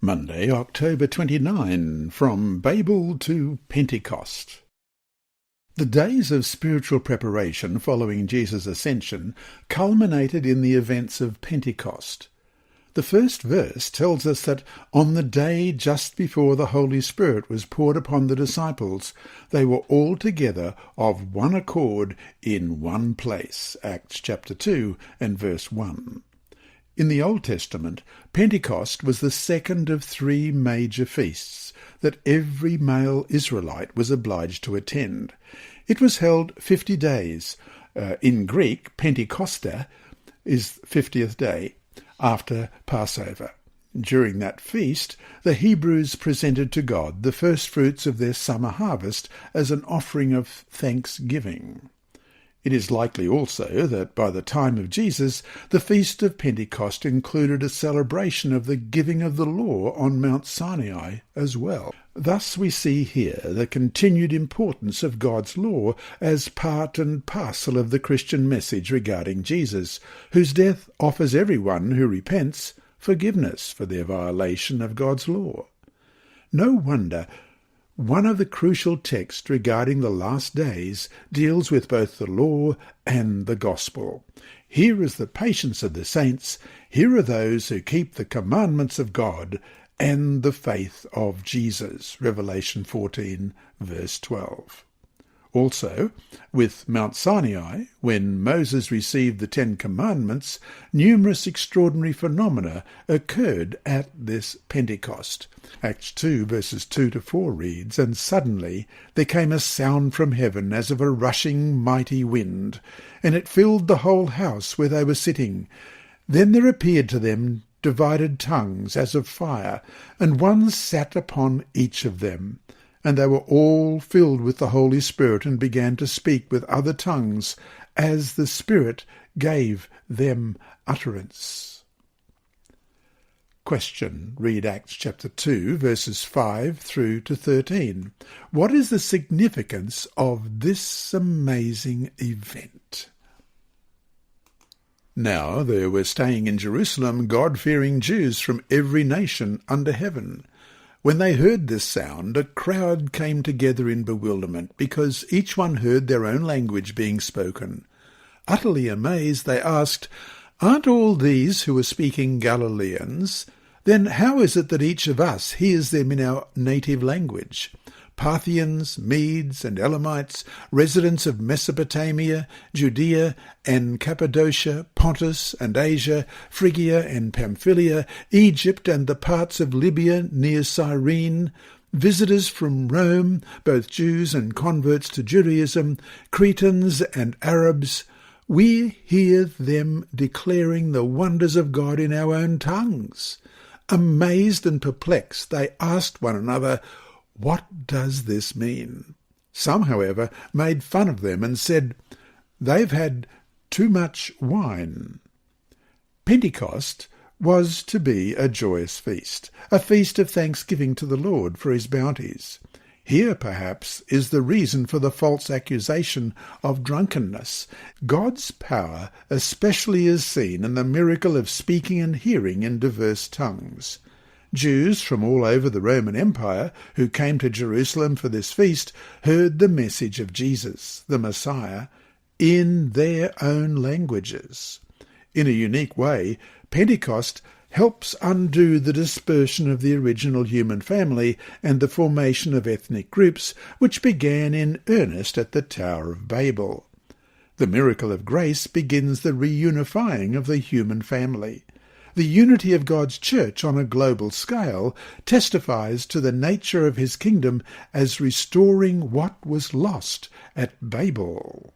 Monday, October 29, From Babel to Pentecost. The days of spiritual preparation following Jesus' ascension culminated in the events of Pentecost. The first verse tells us that on the day just before the Holy Spirit was poured upon the disciples, they were all together of one accord in one place. Acts chapter 2 and verse 1. In the Old Testament, Pentecost was the second of three major feasts that every male Israelite was obliged to attend. It was held 50 days. In Greek, Pentecosta is 50th day after Passover. During that feast, the Hebrews presented to God the first fruits of their summer harvest as an offering of thanksgiving. It is likely also that by the time of Jesus, the Feast of Pentecost included a celebration of the giving of the law on Mount Sinai as well. Thus we see here the continued importance of God's law as part and parcel of the Christian message regarding Jesus, whose death offers everyone who repents forgiveness for their violation of God's law. No wonder one of the crucial texts regarding the last days deals with both the law and the gospel. Here is the patience of the saints, here are those who keep the commandments of God and the faith of Jesus. Revelation 14, verse 12. Also, with Mount Sinai, when Moses received the 10 Commandments, numerous extraordinary phenomena occurred at this Pentecost. Acts 2, verses 2 to 4 reads, "And suddenly there came a sound from heaven as of a rushing mighty wind, and it filled the whole house where they were sitting. Then there appeared to them divided tongues as of fire, and one sat upon each of them. And they were all filled with the Holy Spirit and began to speak with other tongues as the Spirit gave them utterance." Question. Read Acts chapter 2, verses 5 through to 13. What is the significance of this amazing event? Now there were staying in Jerusalem God-fearing Jews from every nation under heaven. When they heard this sound, a crowd came together in bewilderment, because each one heard their own language being spoken. Utterly amazed, they asked, "Aren't all these who are speaking Galileans? Then how is it that each of us hears them in our native language? Parthians, Medes, and Elamites, residents of Mesopotamia, Judea and Cappadocia, Pontus and Asia, Phrygia and Pamphylia, Egypt and the parts of Libya near Cyrene, visitors from Rome, both Jews and converts to Judaism, Cretans and Arabs, we hear them declaring the wonders of God in our own tongues." Amazed and perplexed, they asked one another, "What does this mean?" Some, however, made fun of them and said, "They've had too much wine." Pentecost was to be a joyous feast, a feast of thanksgiving to the Lord for his bounties. Here, perhaps, is the reason for the false accusation of drunkenness. God's power especially is seen in the miracle of speaking and hearing in diverse tongues. Jews from all over the Roman Empire who came to Jerusalem for this feast heard the message of Jesus, the Messiah, in their own languages. In a unique way, Pentecost helps undo the dispersion of the original human family and the formation of ethnic groups which began in earnest at the Tower of Babel. The miracle of grace begins the reunifying of the human family. The unity of God's church on a global scale testifies to the nature of his kingdom as restoring what was lost at Babel.